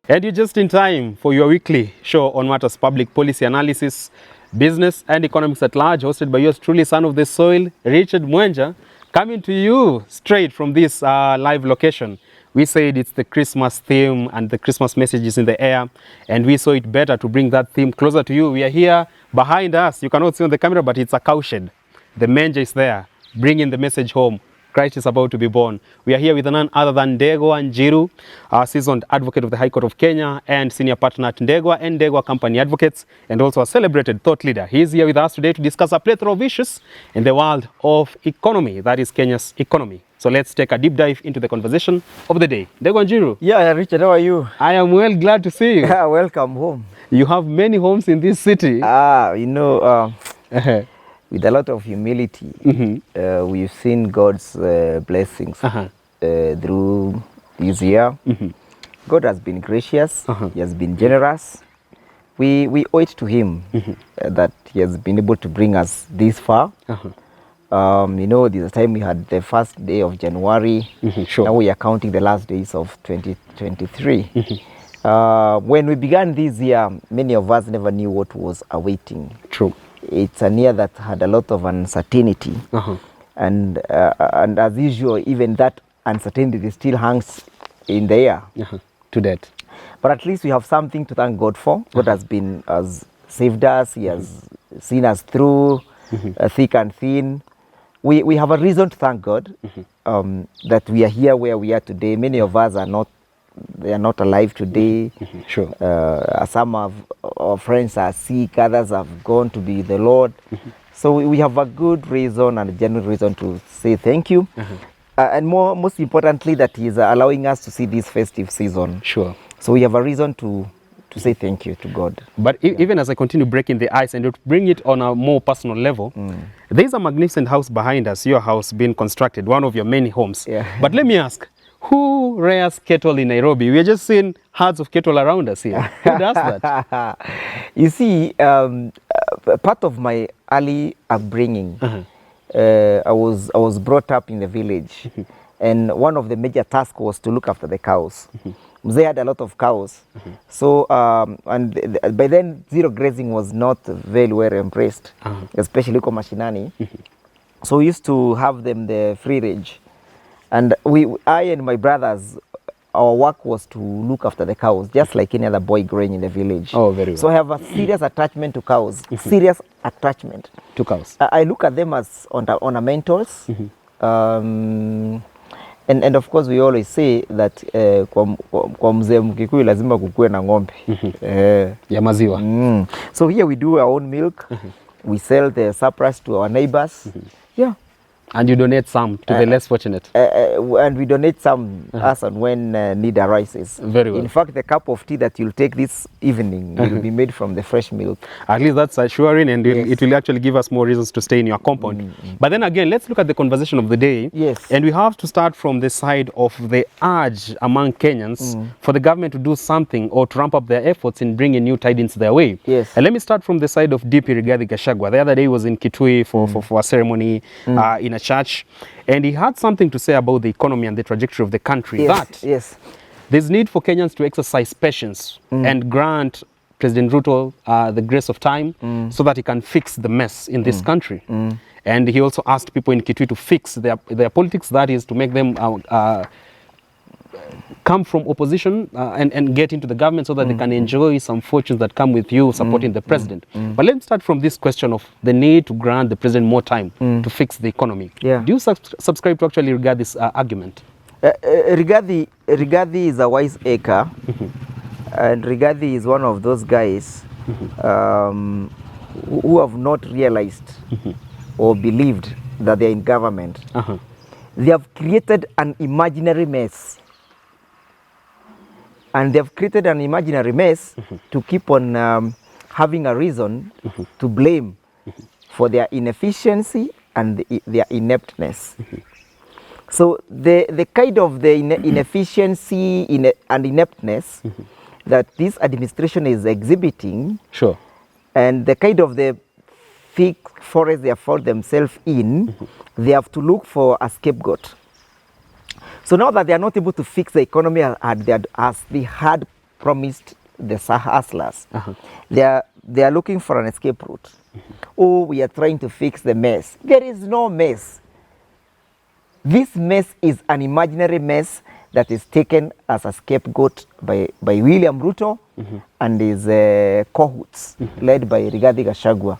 And you're just in time for your weekly show on matters public policy analysis, business and economics at large, hosted by yours truly, son of the soil, Richard Mwenja, coming to you straight from this live location. We said it's the Christmas theme and the Christmas message is in the air, and we saw it better to bring that theme closer to you. We are here behind us. You cannot see on the camera, but it's a cowshed. The manger is there, bringing the message home. Christ is about to be born. We are here with none other than Ndegwa Njiru, a seasoned advocate of the High Court of Kenya and senior partner at Ndegwa and Ndegwa Company Advocates, and also a celebrated thought leader. He is here with us today to discuss a plethora of issues in the world of economy, that is Kenya's economy. So let's take a deep dive into the conversation of the day. Ndegwa Njiru. Yeah, Richard, how are you? I am well, glad to see you. Welcome home. You have many homes in this city. With a lot of humility, we've seen God's blessings through this year. God has been gracious, He has been generous. We owe it to Him that He has been able to bring us this far. This time we had the first day of January. Sure. Now we are counting the last days of 2023. When we began this year, many of us never knew what was awaiting. True. It's a year that had a lot of uncertainty, and as usual, even that uncertainty still hangs in the air to that. But at least we have something to thank God for. God has saved us. He has seen us through thick and thin. We have a reason to thank God that we are here where we are today. Many of us are not. They are not alive today. Sure. Some of our friends are sick, others have gone to be the Lord. So we have a good reason and a genuine reason to say thank you. And most importantly, that He is allowing us to see this festive season. Sure. So we have a reason to say thank you to God. But even as I continue breaking the ice and to bring it on a more personal level, there is a magnificent house behind us, your house being constructed, one of your many homes. Yeah. But let me ask, who rears cattle in Nairobi? We are just seeing herds of cattle around us here. Who does that? You see, part of my early upbringing, I was brought up in the village, and one of the major tasks was to look after the cows. They had a lot of cows, so and by then zero grazing was not very well embraced, especially kwa mashinani. So we used to have them the free range. And I and my brothers, our work was to look after the cows, just like any other boy growing in the village. Oh, very well. So I have a serious attachment to cows, serious attachment to cows. I look at them as ornamentals. And of course we always say that kwa mzee Mkikuyu lazima kukue na ng'ombe. Ya maziwa. So here we do our own milk. We sell the surplus to our neighbors. Yeah. And you donate some to the less fortunate. And we donate some as and when need arises. Very well. In fact, the cup of tea that you'll take this evening will be made from the fresh milk. At least that's assuring, and it will actually give us more reasons to stay in your compound. But then again, let's look at the conversation of the day. Yes. And we have to start from the side of the urge among Kenyans for the government to do something or to ramp up their efforts in bringing new tidings their way. Yes. And let me start from the side of DP Rigathi Gachagua. The other day he was in Kitui for a ceremony in a church, and he had something to say about the economy and the trajectory of the country. Yes. There's need for Kenyans to exercise patience and grant President Ruto the grace of time so that he can fix the mess in this country. And he also asked people in Kitui to fix their politics, that is to make them come from opposition and get into the government so that they can enjoy some fortunes that come with you supporting the president. But let's start from this question of the need to grant the president more time to fix the economy. Yeah. Do you subscribe to actually regard this argument? Rigathi is a wise acre, and Rigathi is one of those guys who have not realized or believed that they're in government. They have created an imaginary mess. And they've created an imaginary mess to keep on having a reason to blame for their inefficiency and their ineptness. So the kind of the inefficiency and ineptness that this administration is exhibiting, Sure. and the kind of the thick forest they have found themselves in, they have to look for a scapegoat. So now that they are not able to fix the economy as they had promised the hustlers. They are looking for an escape route. Oh, we are trying to fix the mess. There is no mess. This mess is an imaginary mess that is taken as a scapegoat by William Ruto and his cohorts led by Rigathi Gachagua.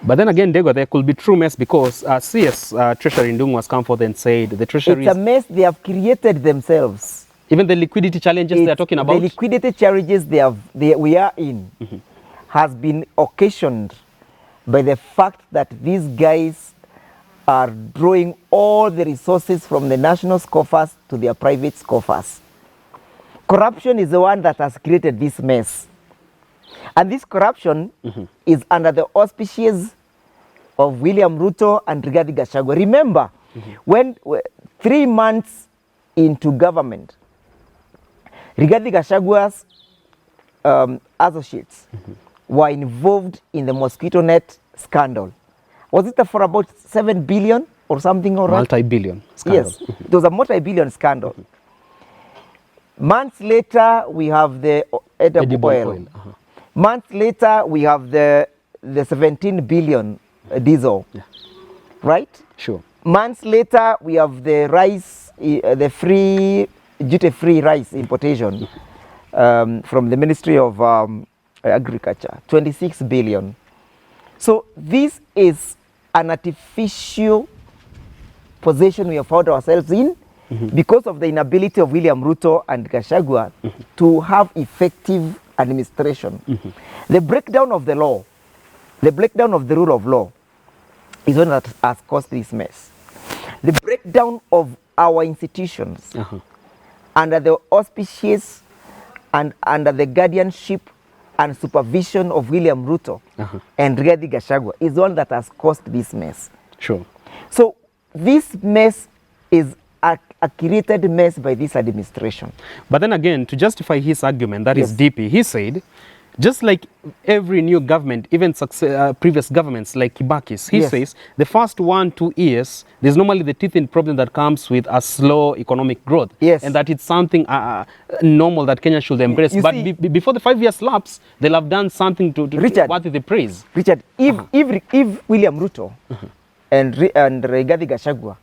But then again, Dego, there could be true mess because CS Treasury Ndungu has come forth and said the Treasury It's a mess they have created themselves. Even the liquidity challenges they are talking about? The liquidity challenges we are in has been occasioned by the fact that these guys are drawing all the resources from the national coffers to their private coffers. Corruption is the one that has created this mess. And this corruption is under the auspices of William Ruto and Rigathi Gachagua. Remember, when 3 months into government, Rigathi Gachagua's associates were involved in the mosquito net scandal. Was it for about 7 billion or something? Or multi-billion scandal. Yes, it was a multi-billion scandal. Months later, we have the edible oil. Months later, we have the 17 billion diesel. Yeah. Right? Sure. Months later, we have the rice, the free duty-free rice importation from the Ministry of Agriculture, 26 billion. So this is an artificial position we have found ourselves in because of the inability of William Ruto and Gachagua to have effective administration. The breakdown of the law, the breakdown of the rule of law is one that has caused this mess. The breakdown of our institutions under the auspices and under the guardianship and supervision of William Ruto and Rigathi Gachagua is one that has caused this mess. Sure. So this mess is a created mess by this administration. But then again, to justify his argument, that is DP, he said, just like every new government, even previous governments like Kibaki's, he says the first 1-2 years, there's normally the teething problem that comes with a slow economic growth. And that it's something normal that Kenya should embrace. But before the 5 years lapse, they'll have done something to worth the praise. Richard, if William Ruto and Rigathi Gachagua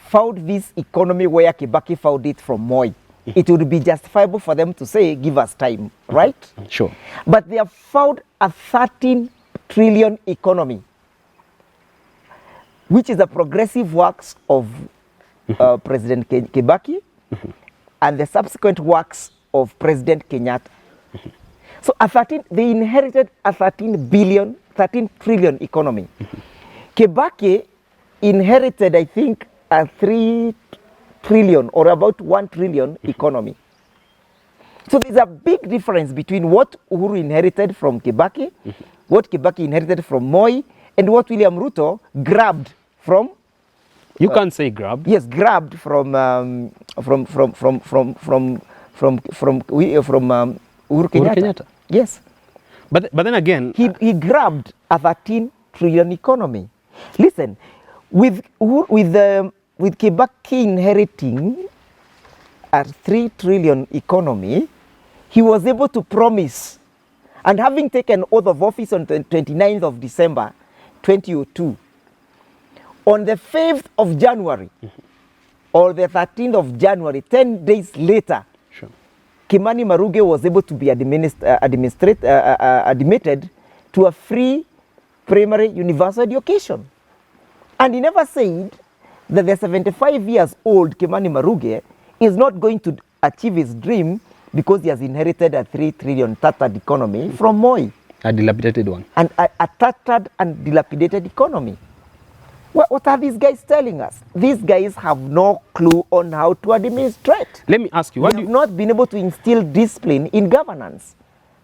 found this economy where Kibaki found it from Moi, it would be justifiable for them to say, give us time, right? Sure. But they have found a 13 trillion economy, which is the progressive works of President Kibaki and the subsequent works of President Kenyatta. So they inherited a 13 trillion economy. Kibaki inherited, I think, a 3 trillion or about 1 trillion economy. So there's a big difference between what Uhuru inherited from Kibaki, what Kibaki inherited from Moi, and what William Ruto grabbed from. You can't say grabbed. Yes, grabbed from Uhuru Kenyatta. Yes. But then again, he grabbed a 13 trillion economy. Listen, with Kibaki inheriting a 3 trillion economy, he was able to promise, and having taken oath of office on the 29th of December 2002, on the 5th of January or the 13th of January, 10 days later, Kimani Maruge was able to be admitted to a free primary universal education. And he never said that the 75 years old Kimani Maruge is not going to achieve his dream because he has inherited a 3 trillion tattered economy from Moi. A dilapidated one. And a tattered and dilapidated economy. What are these guys telling us? These guys have no clue on how to administrate. Let me ask you, they have not been able to instill discipline in governance.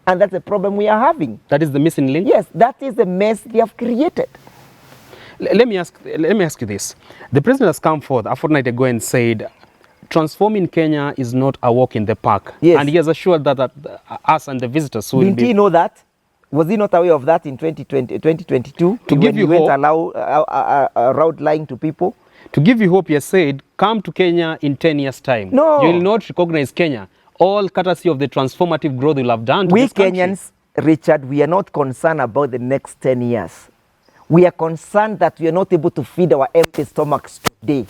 And that's the problem we are having. That is the missing link? Yes, that is the mess they have created. Let me ask you this. The president has come forth a fortnight ago and said, transforming Kenya is not a walk in the park. Yes. And he has assured that us and the visitors will Didn't he know that? Was he not aware of that in 2022? To give you hope, around lying to people? To give you hope, he has said, come to Kenya in 10 years' time. No. You will not recognize Kenya all courtesy of the transformative growth you'll have done to We this country. Kenyans, Richard, we are not concerned about the next 10 years. We are concerned that we are not able to feed our empty stomachs today.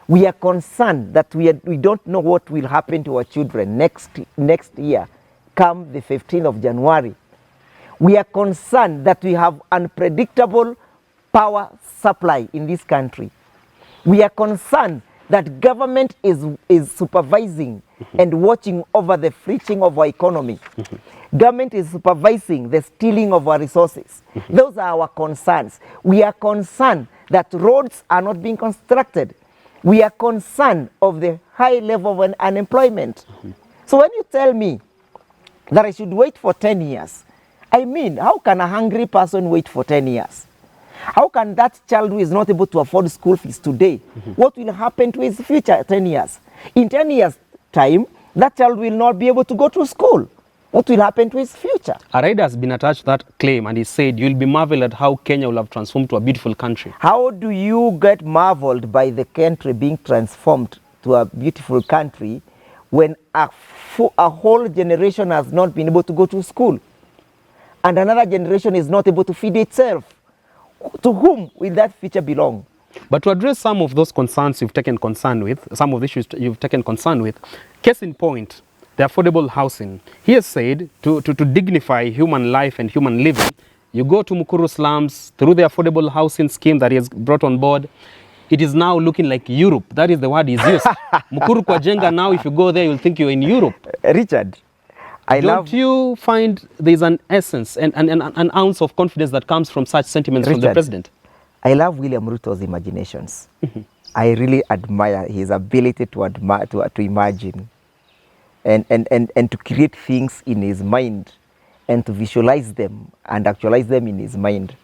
We are concerned that we don't know what will happen to our children next year, come the 15th of January. We are concerned that we have unpredictable power supply in this country. We are concerned that government is supervising and watching over the fleeting of our economy. Government is supervising the stealing of our resources. Those are our concerns. We are concerned that roads are not being constructed. We are concerned of the high level of unemployment. So when you tell me that I should wait for 10 years, I mean, how can a hungry person wait for 10 years? How can that child who is not able to afford school fees today, what will happen to his future 10 years? In 10 years' time, that child will not be able to go to school. What will happen to his future? A rider has been attached to that claim and he said, you'll be marveled at how Kenya will have transformed to a beautiful country. How do you get marveled by the country being transformed to a beautiful country when a whole generation has not been able to go to school? And another generation is not able to feed itself? To whom will that future belong? But to address some of those concerns you've taken concern with, some of the issues you've taken concern with, case in point, the affordable housing. He has said to dignify human life and human living, you go to Mukuru slums through the affordable housing scheme that he has brought on board. It is now looking like Europe. That is the word he's used. Mukuru kwa Jenga now, if you go there, you'll think you're in Europe. Richard, Don't you find there's an essence and an ounce of confidence that comes from such sentiments from the president? I love William Ruto'S imaginations. I really admire his ability to imagine and to create things in his mind and to visualize them and actualize them in his mind.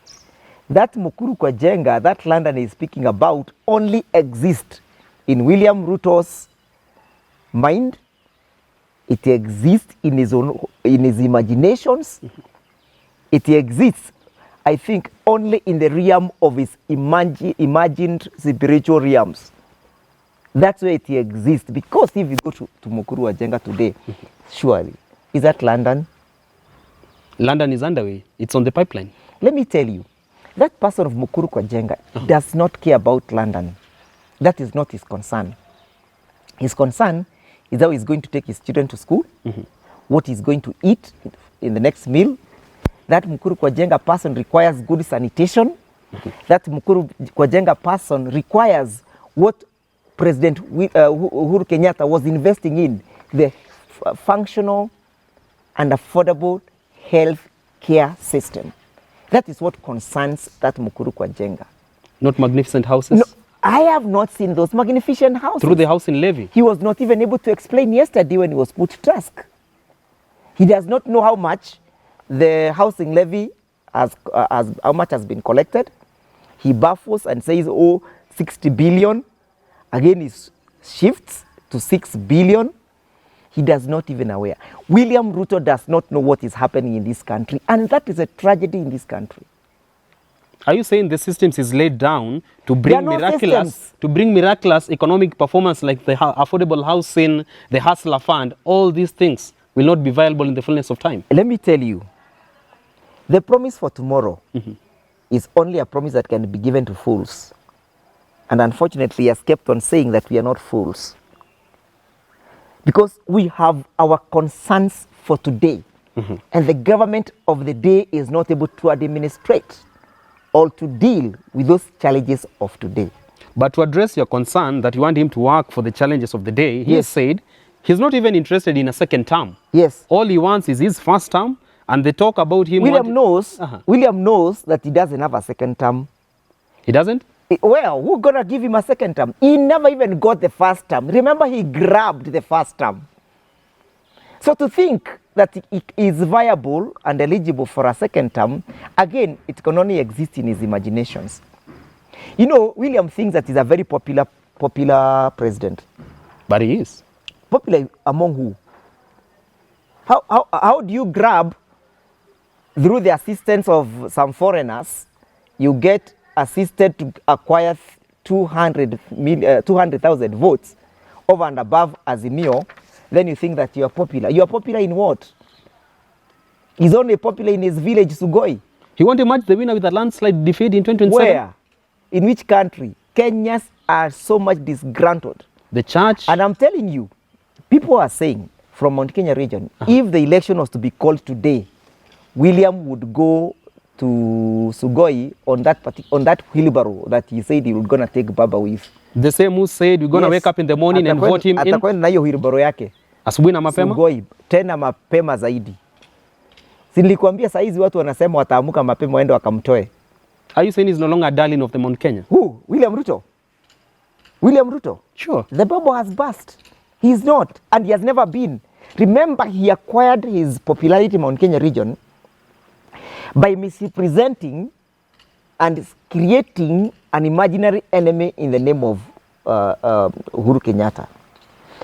That Mukuru kwa Jenga, that London is speaking about, only exists in William Ruto'S mind. It exists in his imaginations. It exists, I think, only in the realm of his imagined spiritual realms. That's where it exists. Because if you go to Mukuru Ajenga today, surely, is that London? London is underway. It's on the pipeline. Let me tell you, that person of Mukuru Ajenga does not care about London. That is not his concern. His concern is how he's going to take his children to school, what he's going to eat in the next meal. That Mukuru kwa Jenga person requires good sanitation. That Mukuru kwa Jenga person requires what President Uhuru Kenyatta was investing in, the functional and affordable health care system. That is what concerns that Mukuru kwa Jenga. Not magnificent houses? No, I have not seen those magnificent houses. Through the housing levy? He was not even able to explain yesterday when he was put to task. He does not know how much the housing levy how much has been collected. He baffles and says, oh, 60 billion. Again, he shifts to 6 billion. He does not even aware. William Ruto does not know what is happening in this country, and that is a tragedy in this country. Are you saying the systems is laid down to bring miraculous economic performance like the affordable housing, the hustler fund, all these things will not be viable in the fullness of time? Let me tell you, the promise for tomorrow is only a promise that can be given to fools. And unfortunately, he has kept on saying that we are not fools. Because we have our concerns for today. And the government of the day is not able to administrate or to deal with those challenges of today. But to address your concern that you want him to work for the challenges of the day, he has said he's not even interested in a second term. Yes. All he wants is his first term, and they talk about him. William knows that he doesn't have a second term. He doesn't? Well, who's going to give him a second term? He never even got the first term. Remember, he grabbed the first term. So to think that he is viable and eligible for a second term, again, it can only exist in his imaginations. You know, William thinks that he's a very popular president. But he is. Popular among who? How do you grab, through the assistance of some foreigners, you get assisted to acquire 200,000 votes over and above Azimio, then you think that you are popular. You are popular in what? He's only popular in his village, Sugoi. He won't emerge the winner with a landslide defeat in 2027? Where? In which country? Kenyans are so much disgruntled. The church. And I'm telling you, people are saying from Mount Kenya region, if the election was to be called today, William would go to Sugoi on that wheelbarrow that he said he was going to take Baba with. The same who said we're going to wake up in the morning and vote him in? Atakwenda na hiyo wheelbarrow yake. Asubuhi na mapema? Sugoi, tena mapema zaidi. Si nilikwambia saa hizi watu wanasema wataamuka mapema waende wakamtoe. Are you saying he's no longer a darling of the Mount Kenya? Who? William Ruto? William Ruto? Sure. The bubble has burst. He's not, and he has never been. Remember, he acquired his popularity in Mount Kenya region by misrepresenting and creating an imaginary enemy in the name of Uhuru Kenyatta.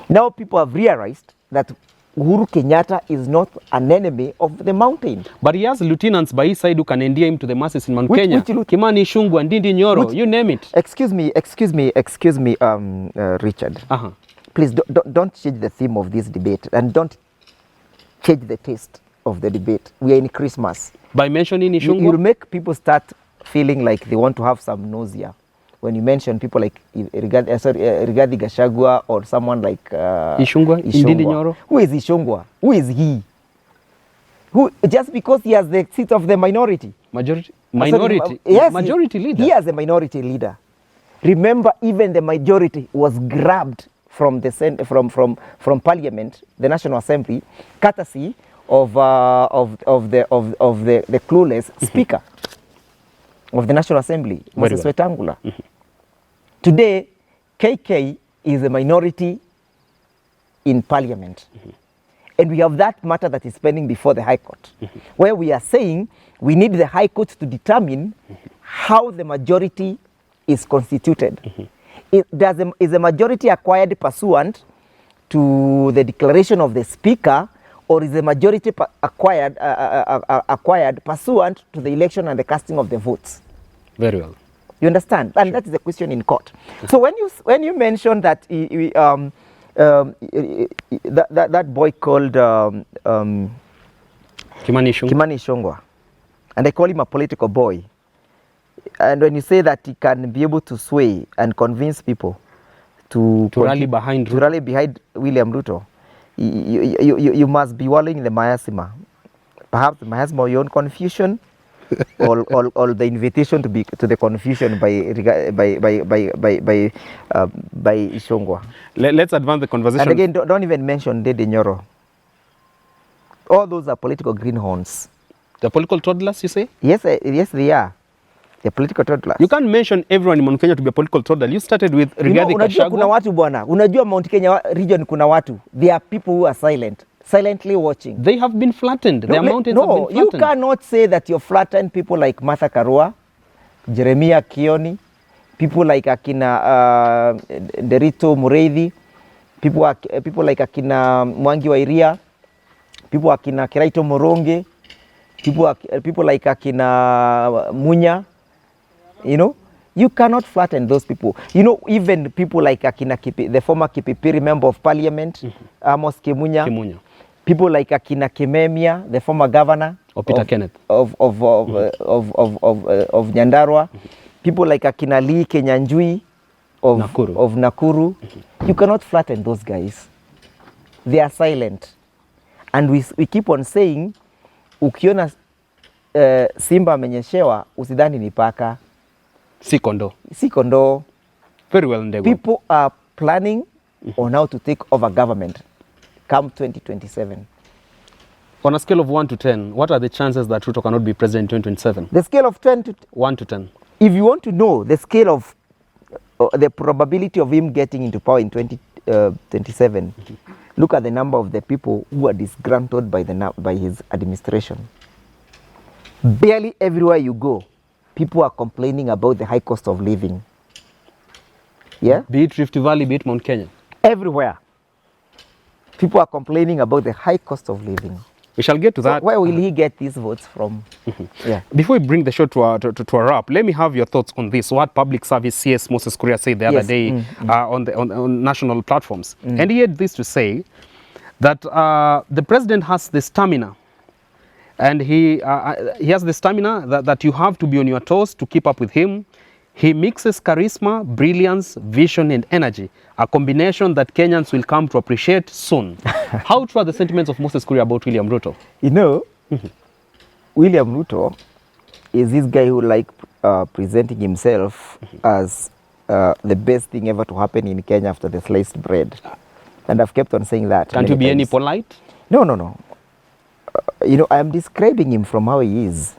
Now people have realized that Uhuru Kenyatta is not an enemy of the mountain. But he has lieutenants by his side who can endear him to the masses in Mount Kenya. Kimani Ichung'wah, Ndindi Nyoro, you name it. Excuse me, Richard. Please don't change the theme of this debate and don't change the taste of the debate. We are in Christmas. By mentioning Ichung'wah? You'll make people start feeling like they want to have some nausea when you mention people like Rigathi Gachagua or someone like Ichung'wah. Ndindi Nyoro. Who is Ichung'wah? Who is he? Who, just because he has the seat of the minority? Minority? Yes, majority leader. He is a minority leader. Remember, even the majority was grabbed from the from Parliament, the National Assembly, courtesy of the clueless Speaker of the National Assembly, Moses Wetangula. Today, KK is a minority in Parliament. And we have that matter that is pending before the High Court, where we are saying we need the High Court to determine how the majority is constituted. Is a majority acquired pursuant to the declaration of the Speaker, or is the majority acquired pursuant to the election and the casting of the votes? Very well. You understand? And that is the question in court. So when you mention that that boy called Kimani Ichung'wah, and I call him a political boy, and when you say that he can be able to sway and convince people to rally behind William Ruto, you must be wallowing in the miasma. Perhaps the miasma of your own confusion, or the invitation to the confusion by Ichung'wah. Let's advance the conversation. And again, don't even mention Ndindi Nyoro. All those are political greenhorns. The political toddlers, you say? Yes, they are. The political toddlers. You can't mention everyone in Mount Kenya to be a political toddler. You started with Rigathi Gachagua. Kuna watu bwana. Unajua Mount Kenya region kuna watu. There are people who are silently watching. They have been flattened. Their mountains have been flattened. You cannot say that you're flattened people like Martha Karua, Jeremiah Kioni, people like akina Derito Mureithi, people like akina Mwangi wa Iria, people akina Kiraito Moronge, people like akina Munya. You know, you cannot flatten those people. You know, even people like akina the former Kipipiri member of Parliament, Amos Kimunya. People like akina Kimemia, the former governor of Nyandarua. People like akina Lee Kenyanjui of Nakuru. You cannot flatten those guys. They are silent. And we keep on saying, ukiona simba amenyeshewa usidhani ni paka. Si kondo. Very well, Ndego. People are planning on how to take over government come 2027. On a scale of 1 to 10, what are the chances that Ruto cannot be president in 2027? The scale of 1 to 10. If you want to know the scale of the probability of him getting into power in 2027, look at the number of the people who are disgruntled by his administration. Barely everywhere you go, people are complaining about the high cost of living. Yeah? Be it Rift Valley, be it Mount Kenya. Everywhere. People are complaining about the high cost of living. We shall get to that. Where will he get these votes from? Yeah. Before we bring the show to a wrap, let me have your thoughts on this. What Public Service CS Moses Kuria said the other day on national platforms. And he had this to say, that the president has the stamina, and he has the stamina that you have to be on your toes to keep up with him. He mixes charisma, brilliance, vision, and energy, a combination that Kenyans will come to appreciate soon. How true are the sentiments of Moses Kuria about William Ruto? You know, William Ruto is this guy who presenting himself as the best thing ever to happen in Kenya after the sliced bread. And I've kept on saying that. Can't you be any times. polite? No. You know, I'm describing him from how he is.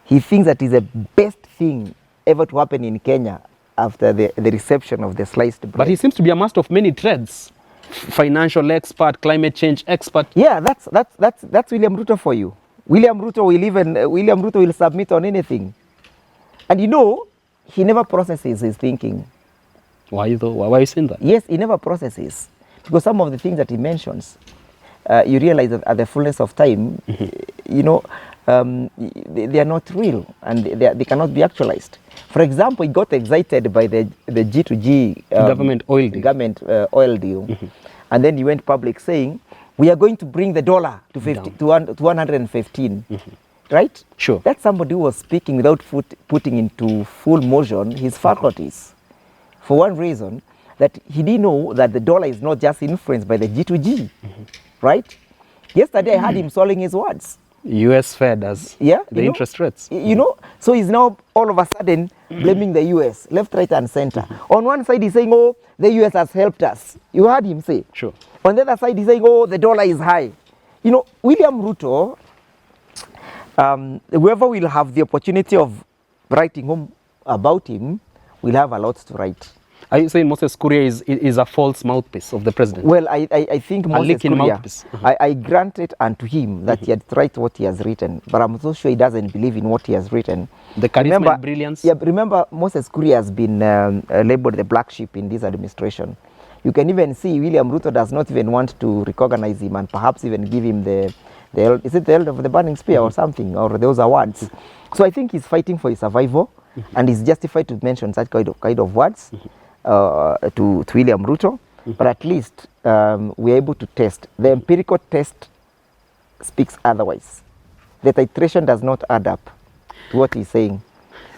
He thinks that is the best thing ever to happen in Kenya after the reception of the sliced bread. But he seems to be a master of many trades. Financial expert, climate change expert. Yeah, that's William Ruto for you. William Ruto will submit on anything. And you know, he never processes his thinking. Why though? Why are you saying that? Yes, he never processes. Because some of the things that he mentions, you realize that at the fullness of time, you know, they are not real and they cannot be actualized. For example, he got excited by the G2G government oil deal. And then he went public saying, we are going to bring the dollar to 115. Right? Sure. That's somebody who was speaking without putting into full motion his faculties. For one reason, that he didn't know that the dollar is not just influenced by the G2G. Right? Yesterday I heard him swallowing his words. US Fed as the interest rates. You know, so he's now all of a sudden blaming the US, left, right, and center. On one side, he's saying, oh, the US has helped us. You heard him say. Sure. On the other side, he's saying, oh, the dollar is high. You know, William Ruto, whoever will have the opportunity of writing home about him will have a lot to write. Are you saying Moses Kuria is a false mouthpiece of the president? Well, I think Moses Kuria, I grant it unto him that he had to write what he has written, but I'm so sure he doesn't believe in what he has written. The charisma and brilliance? Yeah, remember Moses Kuria has been labeled the black sheep in this administration. You can even see William Ruto does not even want to recognize him and perhaps even give him is it the Elder of the Burning Spear or something, or those awards. So I think he's fighting for his survival and he's justified to mention such kind of words. To William Ruto, but at least we're able to test. The empirical test speaks otherwise. The titration does not add up to what he's saying.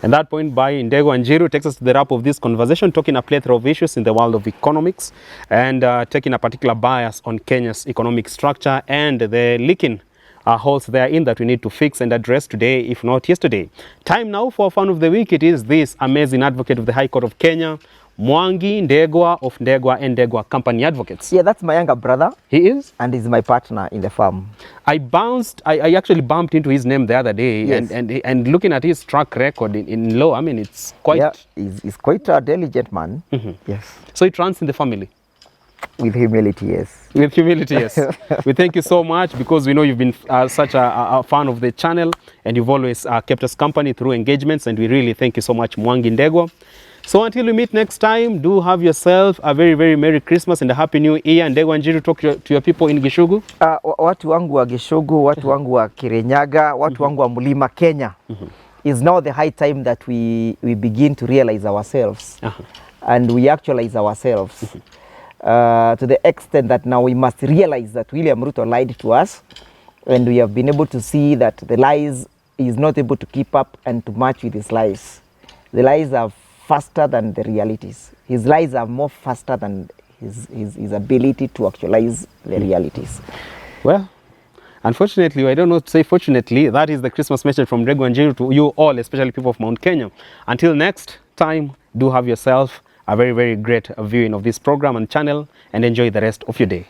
And that point by Ndego and Jiru takes us to the wrap of this conversation, talking a plethora of issues in the world of economics and taking a particular bias on Kenya's economic structure and the leaking holes therein that we need to fix and address today, if not yesterday. Time now for Fan of the Week. It is this amazing advocate of the High Court of Kenya, Mwangi Ndegwa of Ndegwa and Ndegwa Company Advocates. Yeah, that's my younger brother. He is? And he's my partner in the firm. I actually bumped into his name the other day, yes. and looking at his track record in law, I mean, it's quite... Yeah, he's quite a diligent man. Yes. So it runs in the family? With humility, yes. With humility, yes. We thank you so much because we know you've been such a fan of the channel and you've always kept us company through engagements, and we really thank you so much, Mwangi Ndegwa. So until we meet next time, do have yourself a very, very Merry Christmas and a Happy New Year. Ndegwa Njiru, talk to your people in Gishugu. Watu wangu wa Gishugu, watu wangu wa Kirinyaga, watu wangu wa Mlima Kenya. It's now the high time that we begin to realize ourselves and we actualize ourselves to the extent that now we must realize that William Ruto lied to us, and we have been able to see that the lies is not able to keep up and to match with his lies. The lies are faster than the realities. His lies are more faster than his ability to actualize the realities. Well, unfortunately, I don't know to say fortunately, that is the Christmas message from Ndegwa Njiru to you all, especially people of Mount Kenya. Until next time, do have yourself a very, very great viewing of this program and channel, and enjoy the rest of your day.